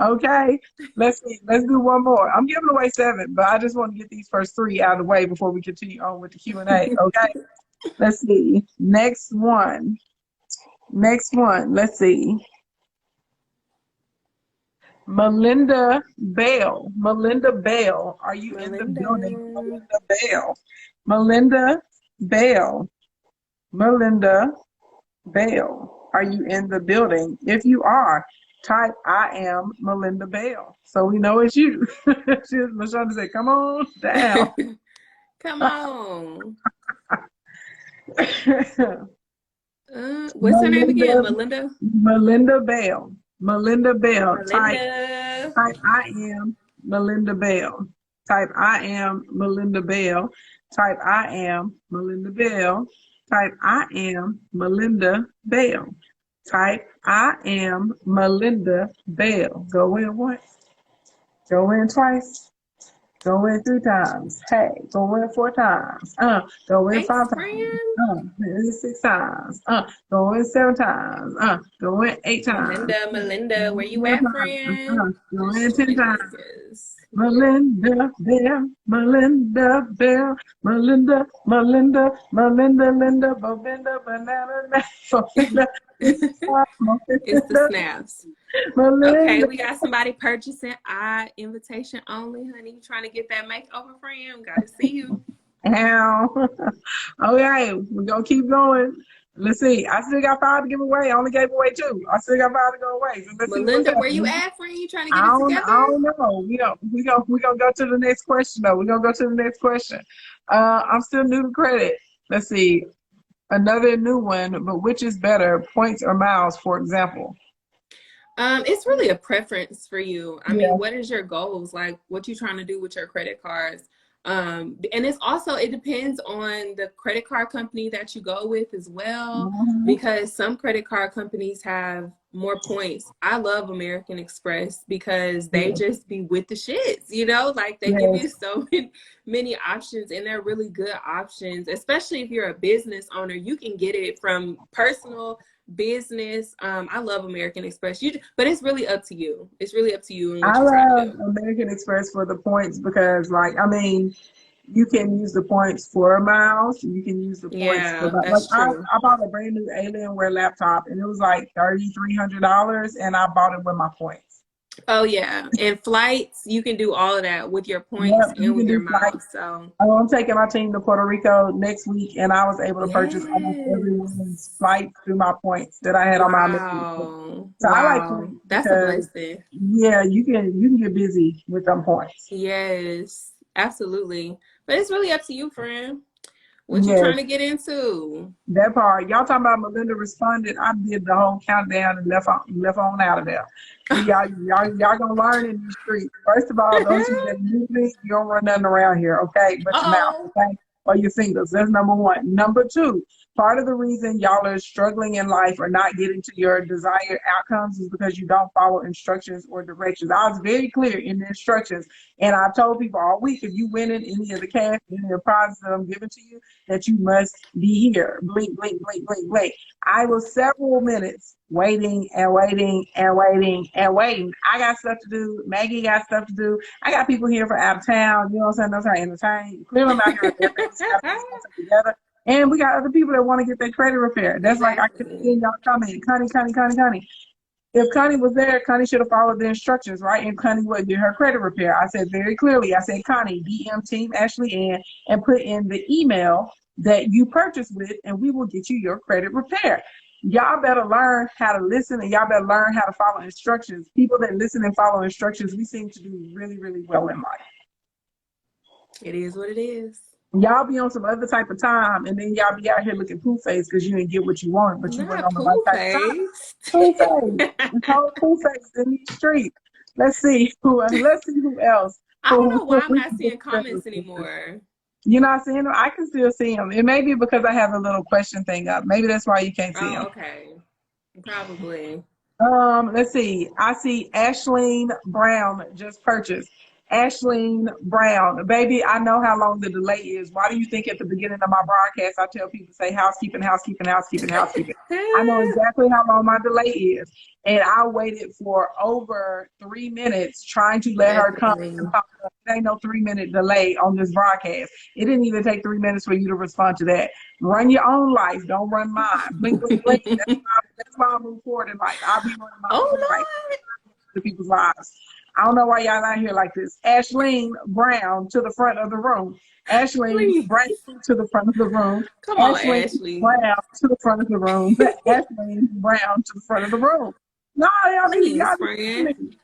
Okay, let's see. Let's do one more. I'm giving away 7, but I just want to get these first 3 out of the way before we continue on with the Q&A. Okay, let's see. Next one. Let's see. Melinda Bell. Melinda Bell. Are you in the building? Melinda. Melinda Bell. Melinda Bell. Melinda Bell. Are you in the building? If you are, type I am Melinda Bell. So we know it's you. She's trying to say, come on down. Come on. What's her name again? Melinda Melinda? Melinda Bell. Melinda Bell. Melinda. Type I am Melinda Bell. Type I am Melinda Bell. Type I am Melinda Bell. Type I am Melinda Bell. Type I am Melinda Bell. Go in once. Go in twice. Go in 3 times. Hey, go in 4 times. Go in Thanks, 5 times. friend. Go in 6 times. Go in 7 times. Go in 8 times. Melinda, Go Melinda, where in you 9 at, times. friend? Go Let's in 10 join times. this. Melinda Bear, Melinda Bear, Melinda, Melinda, Melinda, Linda, Belinda, Banana, Melinda, It's the Melinda, snaps. Okay, Melinda. we got somebody purchasing. Invitation only, honey. You trying to get that makeover friend? Got to see you. Ow. Okay, we're gonna keep going. Let's see. I still got five to give away. I only gave away two. I still got five to go away. So let's see what's Melinda, where you happening. at, friend? You trying to get it I together? don't know. We gonna go to the next question though. We're gonna go to the next question. I'm still new to credit. Let's see. Another new one, but which is better, points or miles, for example? It's really a preference for you. I Yeah. mean, what is your goals? Like, what you trying to do with your credit cards? And it's also, it depends on the credit card company that you go with as well, Mhm. because some credit card companies have more points. I love American Express because they Yeah. just be with the shits, you know, like they give you Yes. so many options, and they're really good options, especially if you're a business owner. You can get it from personal, business. I love American Express. But it's really up to you. It's really up to you and what I you're trying to love do. American Express for the points because, like, I mean, you can use the points for miles. You can use the points for Yeah, like that's true. I bought a brand new Alienware laptop and it was like $3,300 and I bought it with my points. Oh yeah, and flights, you can do all of that with your points Yep, you and with can your do flights. miles. So I'm taking my team to Puerto Rico next week, and I was able to purchase almost everyone's yes. flights through my points that I had on my American Express. Wow. So I like Wow. points That's a because, blessing. yeah, you can get busy with them points. Yes, absolutely. But it's really up to you, friend. What you Yes. trying to get into? That part, y'all talking about Melinda responded. I did the whole countdown and left on out of there. Y'all gonna learn in these streets. First of all, those of you that are new to this, you don't run nothing around here, okay? But your mouth, Uh-oh. okay? Or your fingers. That's number one. Number two, part of the reason y'all are struggling in life or not getting to your desired outcomes is because you don't follow instructions or directions. I was very clear in the instructions, and I've told people all week if you win in any of the cash, any of the prizes that I'm giving to you, that you must be here. Blink, blink, blink, blink, blink. I was several minutes waiting and waiting and waiting and waiting. I got stuff to do. Maggie got stuff to do. I got people here from out of town. You know what I'm saying? That's how I entertain. Clearly, I'm out here. Everybody's got to get something together. And we got other people that want to get their credit repaired. That's like I keep Exactly. seeing y'all coming. Connie, Connie, Connie, Connie. If Connie was there, Connie should have followed the instructions, right? And Connie would get her credit repair. I said very clearly, I said, Connie, DM Team Ashley Ann and put in the email that you purchased with, and we will get you your credit repair. Y'all better learn how to listen and y'all better learn how to follow instructions. People that listen and follow instructions, we seem to do really, really well in life. It is what it is. Y'all be on some other type of time, and then y'all be out here looking poo face because you didn't get what you wanted, but you weren't Not on the right poo type of time. faced. Poo face. It's whole poo face in these streets. Let's see who else. I don't Who know why I'm we not can get seeing together comments with. anymore. You're not seeing them? I can still see them. It may be because I have a little question thing up. Maybe that's why you can't see them. Oh, okay. Probably. Let's see. I see Ashleen Brown just purchased. Ashleen Brown, baby, I know how long the delay is. Why do you think at the beginning of my broadcast I tell people to say housekeeping, housekeeping, housekeeping, housekeeping? I know exactly how long my delay is, and I waited for over 3 minutes trying to let her come Definitely. and pop up. There ain't no 3 minute delay on this broadcast. It didn't even take 3 minutes for you to respond to that. Run your own life, don't run mine. Blink, blink, blink. That's why I move forward in life. I'll be running my Oh own life Lord, to people's lives. I don't know why y'all out here like this. Ashleen Brown to the front of the room. Ashleen please. Brown to the front of the room. Come on, Ashleen Ashley. Brown to the front of the room. Ashleen Brown to the front of the room. No, Please, y'all be killing friend. me.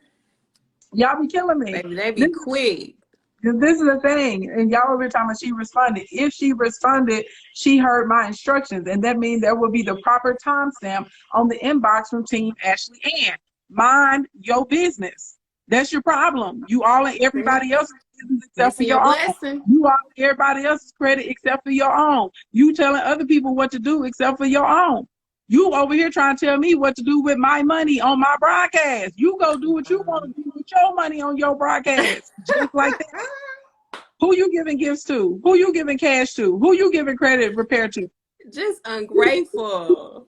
Y'all be killing me. Baby, they be This, quick. this is the thing. And y'all every time she responded. If she responded, she heard my instructions. And that means there will be the proper timestamp on the inbox from Team Ashley Ann. Mind your business. That's your problem. You all and everybody else's business except for Missing your your own. blessing. You all and everybody else's credit except for your own. You telling other people what to do except for your own. You over here trying to tell me what to do with my money on my broadcast. You go do what you want to do with your money on your broadcast. Just like that. Who you giving gifts to? Who you giving cash to? Who you giving credit repair to? Just ungrateful.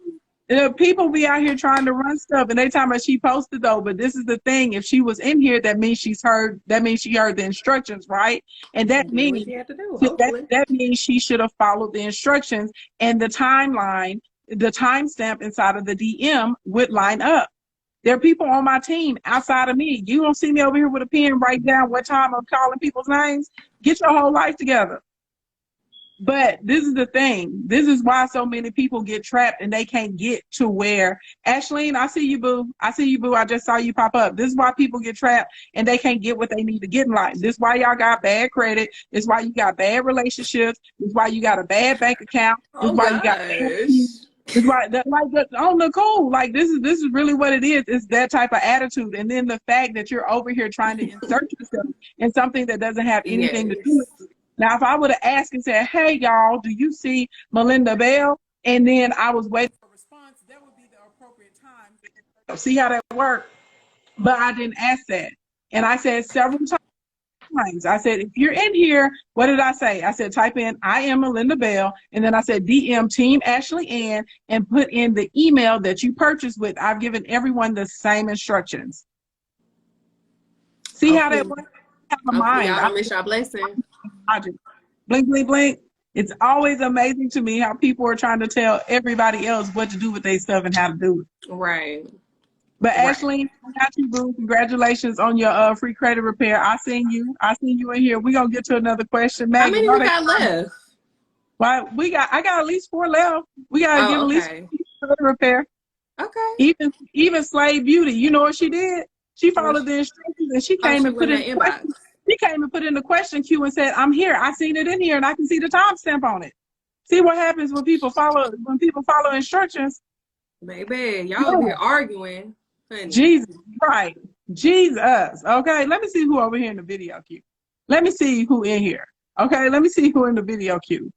People be out here trying to run stuff, and they talking about she posted though. But this is the thing: if she was in here, that means she's heard. That means she heard the instructions, right? And that Did what means she had to do, that hopefully. that means she should have followed the instructions, and the timeline, the timestamp inside of the DM would line up. There are people on my team outside of me. You don't see me over here with a pen write down what time I'm calling people's names. Get your whole life together. But this is the thing. This is why so many people get trapped and they can't get to where, Ashleen, I see you, boo. I see you, boo. I just saw you pop up. This is why people get trapped and they can't get what they need to get in life. This is why y'all got bad credit. This is why you got bad relationships. This is why you got a bad bank account. This is Oh why you got bad kids. gosh. It's like that, like that on the cool. Like this is really what it is. It's that type of attitude, and then the fact that you're over here trying to insert yourself in something that doesn't have anything to do with Yes. it. Now, if I would have asked and said, "Hey, y'all, do you see Melinda Bell?" and then I was waiting for a response, that would be the appropriate time. See how that worked? But I didn't ask that, and I said several times. I said, if you're in here, what did I say? I said, type in, I am Melinda Bell. And then I said, DM Team Ashley Ann and put in the email that you purchased with. I've given everyone the same instructions. See how that Hopefully, works? I have a hopefully mind. y'all don't miss your blessing. Logic. Blink, blink, blink. It's always amazing to me how people are trying to tell everybody else what to do with their stuff and how to do it. Right. But Right. Ashley, I got you, boo. Congratulations on your free credit repair. I seen you. I seen you in here. We're gonna get to another question. How Megan, many why we they got left? why I got at least 4 left. We gotta give Oh, at least okay. 4 credit repair. Okay. Even Slave Beauty, you know what she did? She What? followed the instructions and she Oh, came she and went put in in the the inbox. question. She came and put in the question queue and said, I'm here. I seen it in here and I can see the timestamp on it. See what happens when people follow instructions. Baby, y'all over Yeah. here arguing, honey. Jesus, right. Jesus. Okay. Let me see who over here in the video queue. Let me see who in here. Okay. Let me see who in the video queue.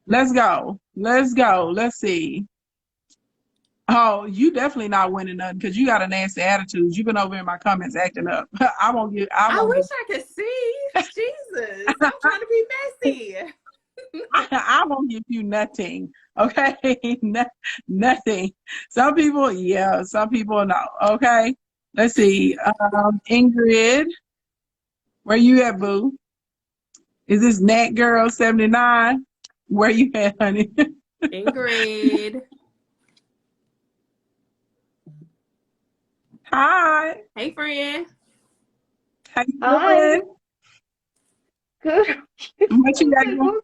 Let's go. Let's go. Let's see. Oh, you definitely not winning nothing because you got a nasty attitude. You've been over in my comments acting up. I won't give. I I won't wish give. I could see. Jesus, I'm trying to be messy. I won't give you nothing. Okay, nothing. Some people, yeah. Some people, no. Okay. Let's see. Ingrid, where you at, boo? Is this Nat Girl 79? Where you at, honey? Ingrid. Hi. Hey, friend. How you Hi, doing? good. What you got going?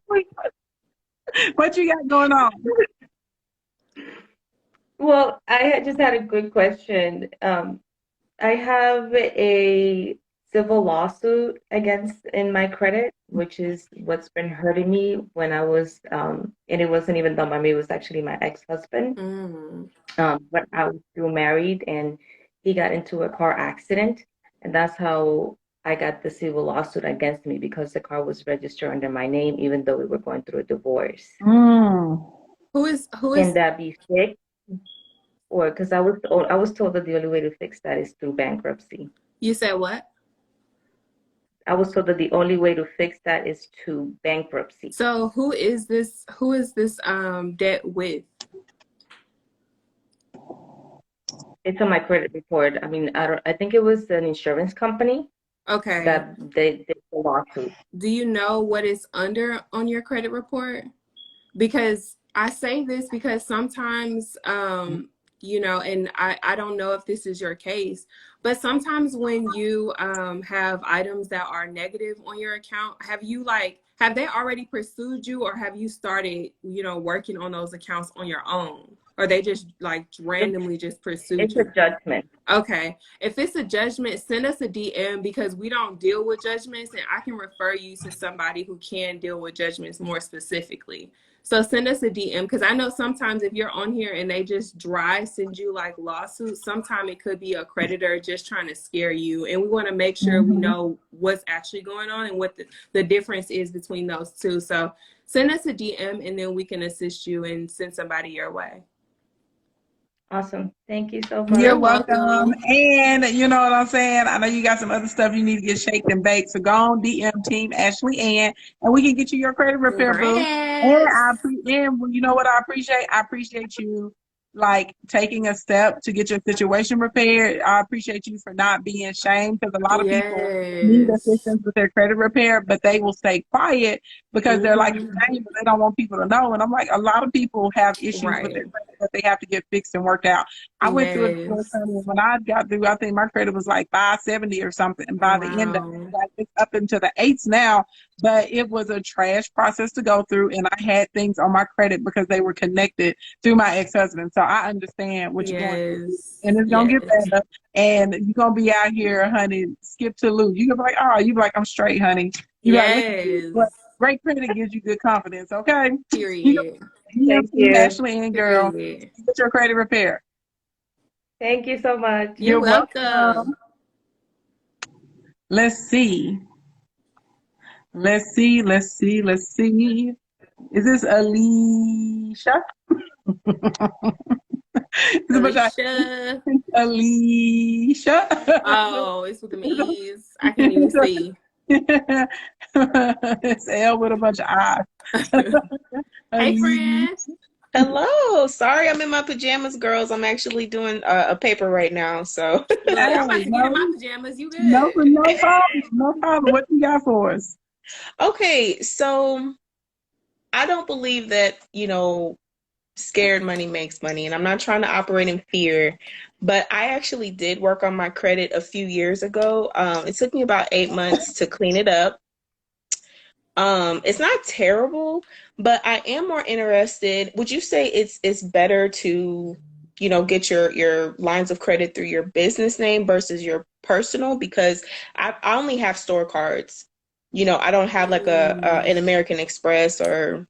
What you got going on? Well, just had a good question. I have a civil lawsuit against in my credit, which is what's been hurting me when I was, and it wasn't even done by me, it was actually my ex-husband. Mm. When I was still married and he got into a car accident, and that's how I got the civil lawsuit against me because the car was registered under my name, even though we were going through a divorce. Mm. Who Can is? that be fixed? Or because I was told that the only way to fix that is through bankruptcy. You said what? I was told that the only way to fix that is to bankruptcy. So who is this? Who is this debt with? It's on my credit report. I mean, I think it was an insurance company Okay. that they did the lawsuit. Do you know what is under on your credit report? Because I say this because sometimes, and I don't know if this is your case, but sometimes when you have items that are negative on your account, have they already pursued you or have you started, working on those accounts on your own? Or they just like randomly just pursued It's a you? judgment. Okay. If it's a judgment, send us a DM because we don't deal with judgments and I can refer you to somebody who can deal with judgments more specifically. So send us a DM because I know sometimes if you're on here and they just dry send you like lawsuits, sometimes it could be a creditor just trying to scare you. And we want to make sure we know what's actually going on and what the difference is between those two. So send us a DM and then we can assist you and send somebody your way. Awesome. Thank you so You're much. welcome. And you know what I'm saying? I know you got some other stuff you need to get shaked and baked. So go on DM Team Ashley Ann and we can get you your credit repair, boo. And Congrats. and you know what I appreciate? I appreciate you like taking a step to get your situation repaired. I appreciate you for not being ashamed, because a lot of people need Yes. assistance with their credit repair, but they will stay quiet because they're like Hmm. ashamed, but they don't want people to know. And I'm like, a lot of people have issues with their Right. credit that they have to get fixed and worked out. I went through a divorce, Yes. honey, and when I got through, I think my credit was like 570 or something. And by the end of it, Wow. like it's up into the eights now, but it was a trash process to go through. And I had things on my credit because they were connected through my ex-husband. So I understand what you're going through. And Yes. it's gonna get Yes. better. And you're gonna be out here, honey, skip to Lou. You're gonna be like, oh, you be like, I'm straight, honey. You be like, look at this. But Yes. great credit gives you good confidence, okay? You Period. know, Thank Team you. Ashley and girl, Period. get your credit repair. Thank you so much. You're You're welcome. welcome. Let's see. Let's see. Let's see. Let's see. Is this Alicia? It's a bunch of Alicia. Alicia. Oh, it's with them E's. I can't even see. It's L with a bunch of I's. Hey, Alicia. friend. Hello. Sorry, I'm in my pajamas, girls. I'm actually doing a paper right now. So, Look, Hey, I'm about to get in my no, pajamas. You no, good? no problem. No problem. What you got for us? okay. So I don't believe that, scared money makes money. And I'm not trying to operate in fear, but I actually did work on my credit a few years ago. It took me about 8 months to clean it up. It's not terrible, but I am more interested. Would you say it's better to, get your lines of credit through your business name versus your personal? Because I only have store cards. I don't have like an Mm, American Express or,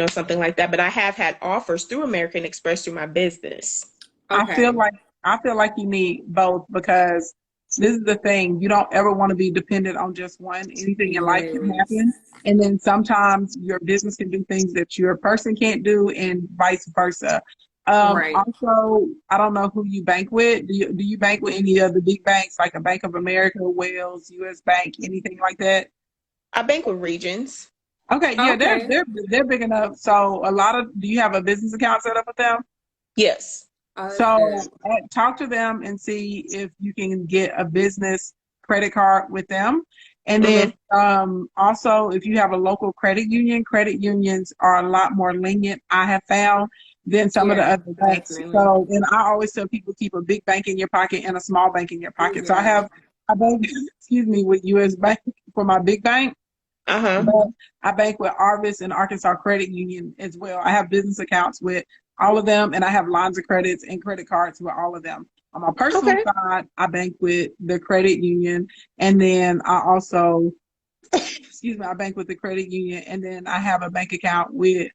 something like that, but I have had offers through American Express through my business. I feel okay. like I feel like you need both, because this is the thing. You don't ever want to be dependent on just one. Anything in life can Yes. happen. And then sometimes your business can do things that your person can't do, and vice versa. Right. Also, I don't know who you bank with. Do you bank with any of the big banks like a Bank of America, Wells, US Bank, anything like that? I bank with Regions. Okay, yeah, they're Okay. they're they're big enough. So do you have a business account set up with them? Yes. Oh, that's So good. talk to them and see if you can get a business credit card with them. And then Mm-hmm. also, if you have a local credit unions are a lot more lenient, I have found, than some of the Yeah, other banks. definitely. So, and I always tell people, keep a big bank in your pocket and a small bank in your pocket. So Yeah. I bank, excuse me, with US Bank for my big bank. Uh-huh. But I bank with Arvis and Arkansas Credit Union as well. I have business accounts with all of them, and I have lines of credits and credit cards with all of them. On my personal Okay. side, I bank with the credit union, and then I also, excuse me, I bank with the credit union, and then I have a bank account with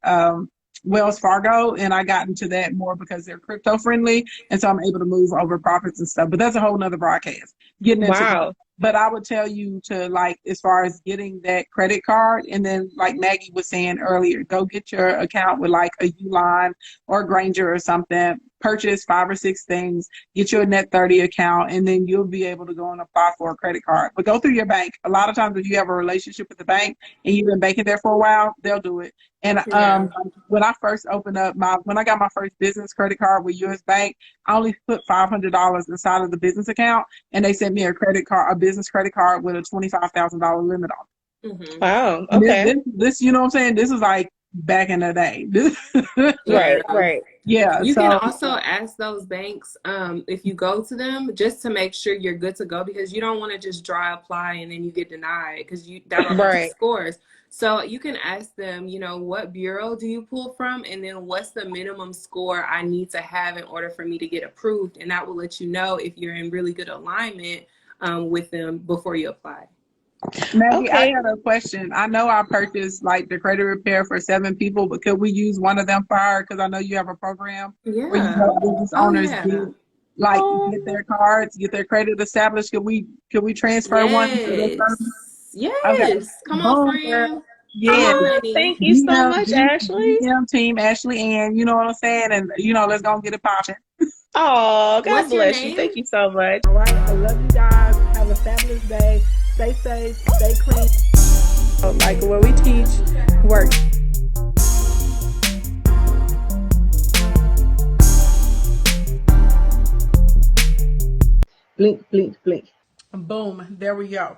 Wells Fargo, and I got into that more because they're crypto friendly, and so I'm able to move over profits and stuff. But that's a whole nother broadcast, getting into that. Wow. But I would tell you to, like, as far as getting that credit card, and then like Maggie was saying earlier, go get your account with like a Uline or Granger or something. Purchase 5 or 6 things, get your net 30 account, and then you'll be able to go and apply for a credit card. But go through your bank. A lot of times, if you have a relationship with the bank and you've been banking there for a while, they'll do it. And Yeah. when I first opened up when I got my first business credit card with US Bank, I only put $500 inside of the business account, and they sent me a business credit card with a $25,000 limit on Hmm. Wow. it. Okay. This, you know what I'm saying? This is like back in the day. Right, Yeah. right. Yeah. You can So also ask those banks, if you go to them, just to make sure you're good to go, because you don't want to just dry apply and then you get denied, because that'll hurt your Right. scores. So you can ask them, what bureau do you pull from, and then what's the minimum score I need to have in order for me to get approved, and that will let you know if you're in really good alignment with them before you apply. Maggie, I Okay. got a question. I know I purchased like the credit repair for 7 people, but could we use one of them for her? Because I know you have a program where you Yeah. help business Oh owners yeah. get their cards, get their credit established. Could we transfer one to their person? Yes. Okay. Yes. Come on, Boom, girl. friend. Come Yeah. on, Oh, honey. thank you so much, DM, Ashley. team Ashley Ann, you know what I'm saying? And let's go get it popping. Oh, God What's your bless you. name? Thank you so much. All right. I love you guys. Have a fabulous day. Stay safe, stay clean. Like what we teach, work. blink, blink, blink. Boom, there we go.